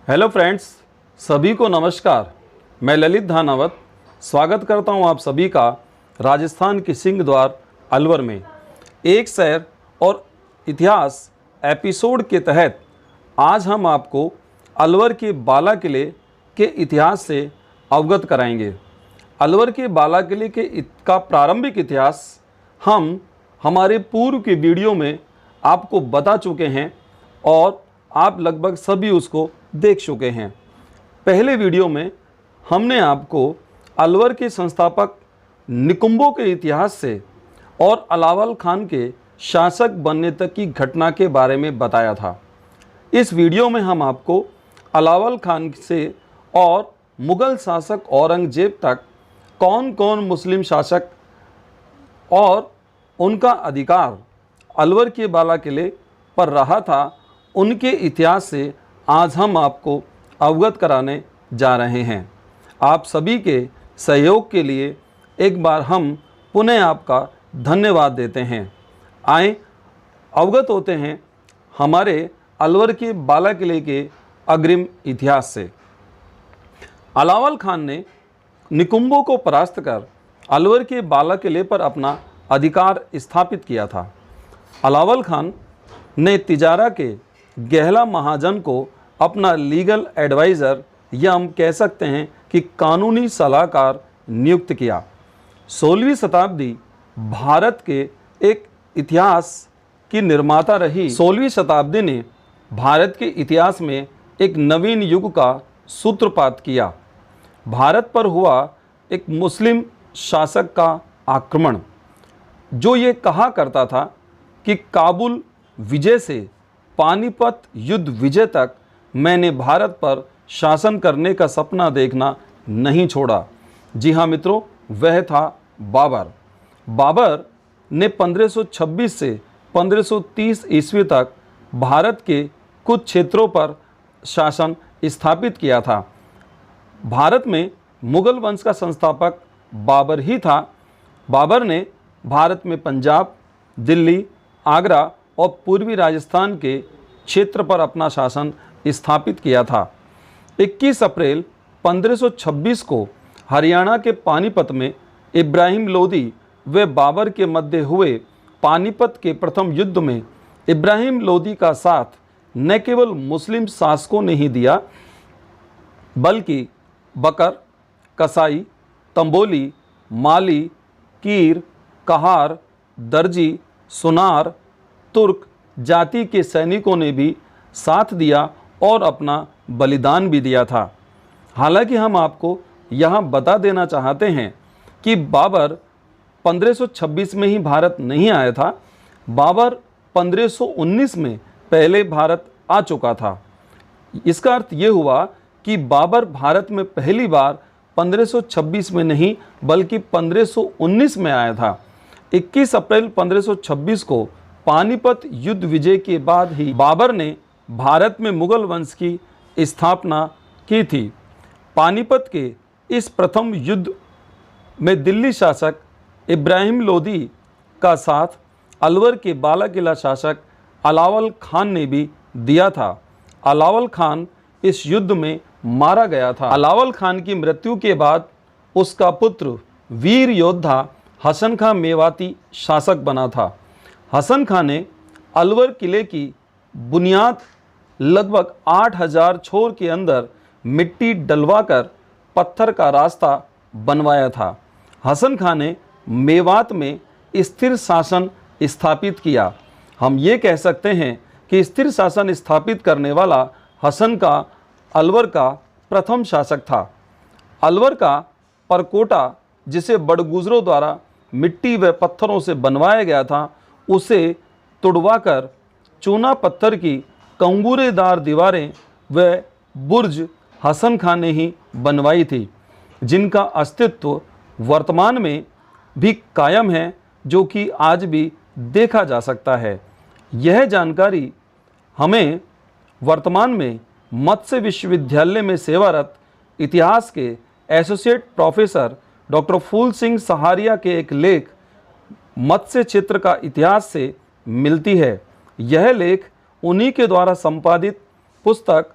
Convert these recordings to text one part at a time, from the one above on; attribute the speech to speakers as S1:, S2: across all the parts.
S1: Hello friends, सभी को नमस्कार। मैं ललित धानावत स्वागत करता हूं आप सभी का राजस्थान के सिंहद्वार अलवर में एक शहर और इतिहास एपिसोड के तहत आज हम आपको अलवर के बाला किले के इतिहास से अवगत कराएंगे। अलवर के बाला किले का प्रारंभिक इतिहास हम हमारे पूर्व के वीडियो में आपको बता चुके हैं और आप लगभग सभी उसको देख चुके हैं। पहले वीडियो में हमने आपको अलवर के संस्थापक निकुंभों के इतिहास से और अलावल खान के शासक बनने तक की घटना के बारे में बताया था। इस वीडियो में हम आपको अलावल खान से और मुग़ल शासक औरंगजेब तक कौन कौन मुस्लिम शासक और उनका अधिकार अलवर के बाला किले पर रहा था, उनके इतिहास से आज हम आपको अवगत कराने जा रहे हैं। आप सभी के सहयोग के लिए एक बार हम पुनः आपका धन्यवाद देते हैं। आए अवगत होते हैं हमारे अलवर के बाला किले के अग्रिम इतिहास से। अलावल खान ने निकुंभों को परास्त कर अलवर के बाला किले पर अपना अधिकार स्थापित किया था। अलावल खान ने तिजारा के गहला महाजन को अपना लीगल एडवाइज़र या हम कह सकते हैं कि कानूनी सलाहकार नियुक्त किया। 16वीं शताब्दी भारत के एक इतिहास की निर्माता रही। 16वीं शताब्दी ने भारत के इतिहास में एक नवीन युग का सूत्रपात किया। भारत पर हुआ एक मुस्लिम शासक का आक्रमण, जो ये कहा करता था कि काबुल विजय से पानीपत युद्ध विजय तक मैंने भारत पर शासन करने का सपना देखना नहीं छोड़ा। जी हाँ मित्रों, वह था बाबर। बाबर ने 1526 से 1530 ईस्वी तक भारत के कुछ क्षेत्रों पर शासन स्थापित किया था। भारत में मुग़ल वंश का संस्थापक बाबर ही था। बाबर ने भारत में पंजाब, दिल्ली, आगरा और पूर्वी राजस्थान के क्षेत्र पर अपना शासन स्थापित किया था। 21 अप्रैल 1526 को हरियाणा के पानीपत में इब्राहिम लोदी व बाबर के मध्य हुए पानीपत के प्रथम युद्ध में इब्राहिम लोदी का साथ न केवल मुस्लिम शासकों ने ही दिया, बल्कि बकर, कसाई, तंबोली, माली, कीर, कहार, दर्जी, सुनार, तुर्क जाति के सैनिकों ने भी साथ दिया और अपना बलिदान भी दिया था। हालांकि हम आपको यहाँ बता देना चाहते हैं कि बाबर 1526 में ही भारत नहीं आया था। बाबर 1519 में पहले भारत आ चुका था। इसका अर्थ ये हुआ कि बाबर भारत में पहली बार 1526 में नहीं बल्कि 1519 में आया था। 21 अप्रैल 1526 को पानीपत युद्ध विजय के बाद ही बाबर ने भारत में मुग़ल वंश की स्थापना की थी। पानीपत के इस प्रथम युद्ध में दिल्ली शासक इब्राहिम लोदी का साथ अलवर के बाला किला शासक अलावल खान ने भी दिया था। अलावल खान इस युद्ध में मारा गया था। अलावल खान की मृत्यु के बाद उसका पुत्र वीर योद्धा हसन खां मेवाती शासक बना था। हसन खां ने अलवर किले की बुनियाद लगभग 8000 छोर के अंदर मिट्टी डलवाकर पत्थर का रास्ता बनवाया था। हसन खां ने मेवात में स्थिर शासन स्थापित किया। हम ये कह सकते हैं कि स्थिर शासन स्थापित करने वाला हसन का अलवर का प्रथम शासक था। अलवर का परकोटा, जिसे बड़गुजरों द्वारा मिट्टी व पत्थरों से बनवाया गया था, उसे तुड़वाकर चूना पत्थर की कंगूरेदार दीवारें व बुर्ज हसन खां ने ही बनवाई थी, जिनका अस्तित्व वर्तमान में भी कायम है, जो कि आज भी देखा जा सकता है। यह जानकारी हमें वर्तमान में मत्स्य विश्वविद्यालय में सेवारत इतिहास के एसोसिएट प्रोफेसर डॉक्टर फूल सिंह सहारिया के एक लेख मत्स्य क्षेत्र का इतिहास से मिलती है। यह लेख उन्हीं के द्वारा संपादित पुस्तक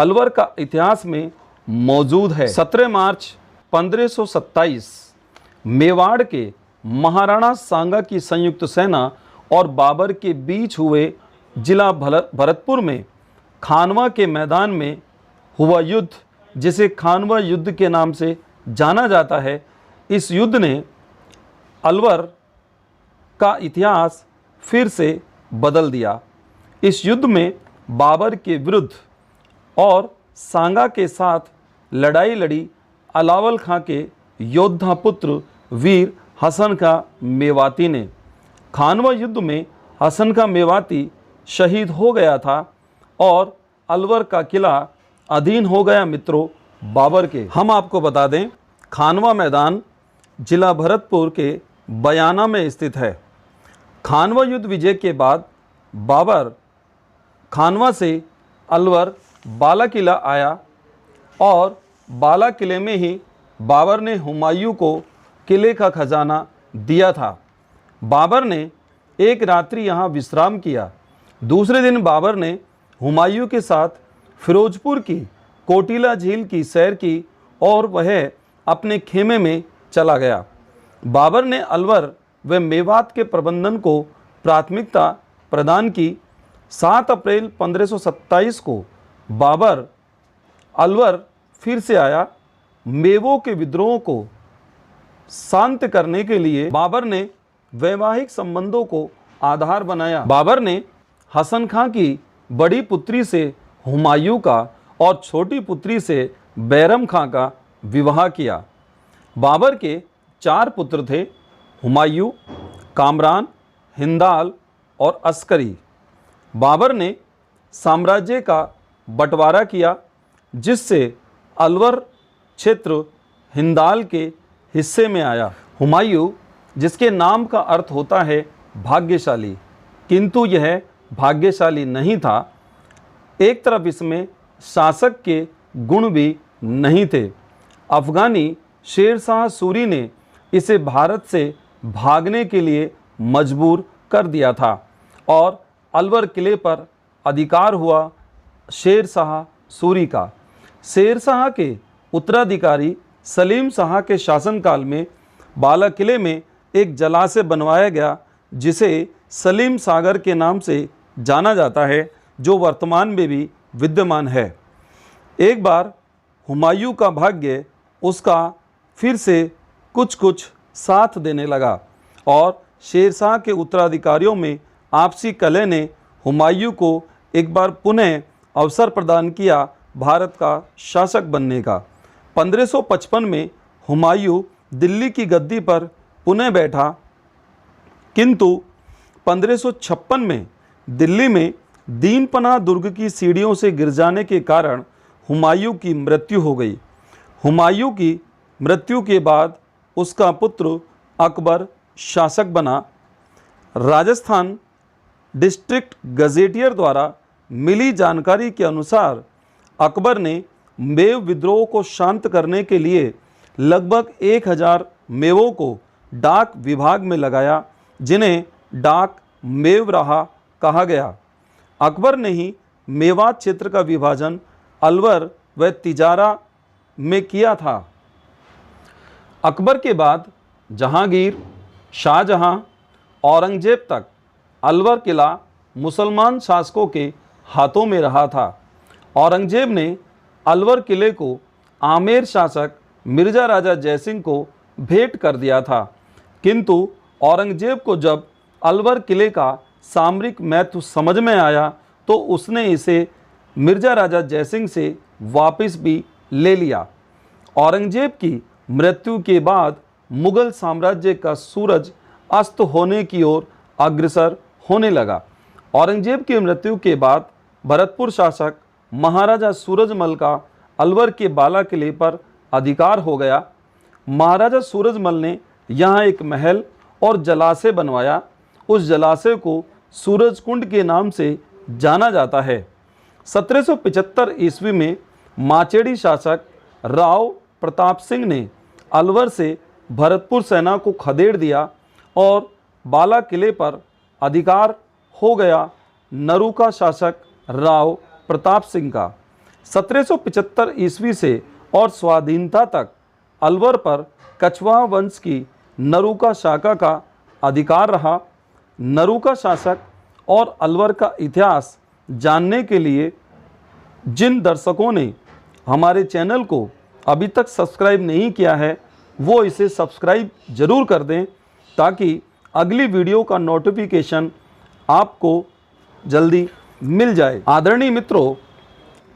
S1: अलवर का इतिहास में मौजूद है। 17 मार्च 1527 मेवाड़ के महाराणा सांगा की संयुक्त सेना और बाबर के बीच हुए जिला भरतपुर में खानवा के मैदान में हुआ युद्ध, जिसे खानवा युद्ध के नाम से जाना जाता है, इस युद्ध ने अलवर का इतिहास फिर से बदल दिया। इस युद्ध में बाबर के विरुद्ध और सांगा के साथ लड़ाई लड़ी अलावल खां के योद्धा पुत्र वीर हसन खां मेवाती ने। खानवा युद्ध में हसन खां मेवाती शहीद हो गया था और अलवर का किला अधीन हो गया मित्रों बाबर के। हम आपको बता दें, खानवा मैदान जिला भरतपुर के बयाना में स्थित है। खानवा युद्ध विजय के बाद बाबर खानवा से अलवर बाला किला आया और बाला किले में ही बाबर ने हुमायूं को किले का खजाना दिया था। बाबर ने एक रात्रि यहाँ विश्राम किया। दूसरे दिन बाबर ने हुमायूं के साथ फिरोजपुर की कोटिला झील की सैर की और वह अपने खेमे में चला गया। बाबर ने अलवर व मेवात के प्रबंधन को प्राथमिकता प्रदान की। 7 अप्रैल 1527 को बाबर अलवर फिर से आया। मेवों के विद्रोह को शांत करने के लिए बाबर ने वैवाहिक संबंधों को आधार बनाया। बाबर ने हसन खां की बड़ी पुत्री से हुमायूं का और छोटी पुत्री से बैरम खां का विवाह किया। बाबर के 4 पुत्र थे, हुमायूं, कामरान, हिंदाल और अस्करी। बाबर ने साम्राज्य का बंटवारा किया, जिससे अलवर क्षेत्र हिंदाल के हिस्से में आया। हुमायूं, जिसके नाम का अर्थ होता है भाग्यशाली, किंतु यह भाग्यशाली नहीं था। एक तरफ इसमें शासक के गुण भी नहीं थे। अफगानी शेरशाह सूरी ने इसे भारत से भागने के लिए मजबूर कर दिया था और अलवर किले पर अधिकार हुआ शेरशाह सूरी का। शेरशाह के उत्तराधिकारी सलीम शाह के शासनकाल में बाला किले में एक जलाशय बनवाया गया, जिसे सलीम सागर के नाम से जाना जाता है, जो वर्तमान में भी विद्यमान है। एक बार हुमायूं का भाग्य उसका फिर से कुछ साथ देने लगा और शेरशाह के उत्तराधिकारियों में आपसी कलह ने हुमायूं को एक बार पुनः अवसर प्रदान किया भारत का शासक बनने का। 1555 में हुमायूं दिल्ली की गद्दी पर पुनः बैठा, किंतु 1556 में दिल्ली में दीनपनाह दुर्ग की सीढ़ियों से गिर जाने के कारण हुमायूं की मृत्यु हो गई। हुमायूं की मृत्यु के बाद उसका पुत्र अकबर शासक बना। राजस्थान डिस्ट्रिक्ट गजेटियर द्वारा मिली जानकारी के अनुसार अकबर ने मेव विद्रोह को शांत करने के लिए लगभग 1000 मेवों को डाक विभाग में लगाया, जिन्हें डाक मेवराहा कहा गया। अकबर ने ही मेवात क्षेत्र का विभाजन अलवर व तिजारा में किया था। अकबर के बाद जहांगीर, शाहजहां, औरंगजेब तक अलवर किला मुसलमान शासकों के हाथों में रहा था। औरंगजेब ने अलवर किले को आमेर शासक मिर्जा राजा जयसिंह को भेंट कर दिया था, किंतु औरंगजेब को जब अलवर किले का सामरिक महत्व समझ में आया तो उसने इसे मिर्जा राजा जयसिंह से वापस भी ले लिया। औरंगजेब की मृत्यु के बाद मुगल साम्राज्य का सूरज अस्त होने की ओर अग्रसर होने लगा। औरंगजेब की मृत्यु के बाद भरतपुर शासक महाराजा सूरजमल का अलवर के बाला किले पर अधिकार हो गया। महाराजा सूरजमल ने यहाँ एक महल और जलाशय बनवाया। उस जलाशय को सूरजकुंड के नाम से जाना जाता है। 1775 ईस्वी में माचेड़ी शासक राव प्रताप सिंह ने अलवर से भरतपुर सेना को खदेड़ दिया और बाला किले पर अधिकार हो गया नरूका शासक राव प्रताप सिंह का। 1775 ईस्वी से और स्वाधीनता तक अलवर पर कछवाहा वंश की नरूका शाखा का अधिकार रहा। नरूका शासक और अलवर का इतिहास जानने के लिए जिन दर्शकों ने हमारे चैनल को अभी तक सब्सक्राइब नहीं किया है वो इसे सब्सक्राइब जरूर कर दें, ताकि अगली वीडियो का नोटिफिकेशन आपको जल्दी मिल जाए। आदरणीय मित्रों,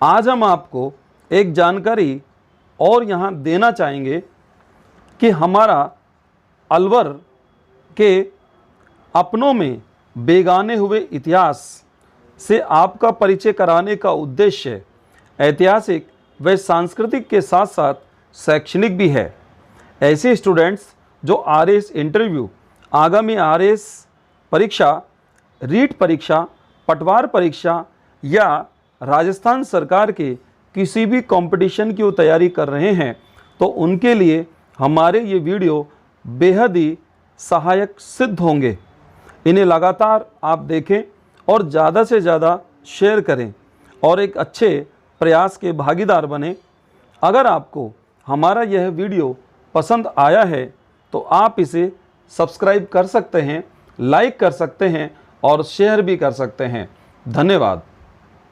S1: आज हम आपको एक जानकारी और यहाँ देना चाहेंगे कि हमारा अलवर के अपनों में बेगाने हुए इतिहास से आपका परिचय कराने का उद्देश्य ऐतिहासिक व सांस्कृतिक के साथ साथ शैक्षणिक भी है। ऐसे स्टूडेंट्स जो आरएस इंटरव्यू, आगामी आरएस परीक्षा, रीट परीक्षा, पटवार परीक्षा या राजस्थान सरकार के किसी भी कंपटीशन की वो तैयारी कर रहे हैं, तो उनके लिए हमारे ये वीडियो बेहद ही सहायक सिद्ध होंगे। इन्हें लगातार आप देखें और ज़्यादा से ज़्यादा शेयर करें और एक अच्छे प्रयास के भागीदार बने। अगर आपको हमारा यह वीडियो पसंद आया है तो आप इसे सब्सक्राइब कर सकते हैं, लाइक कर सकते हैं और शेयर भी कर सकते हैं। धन्यवाद।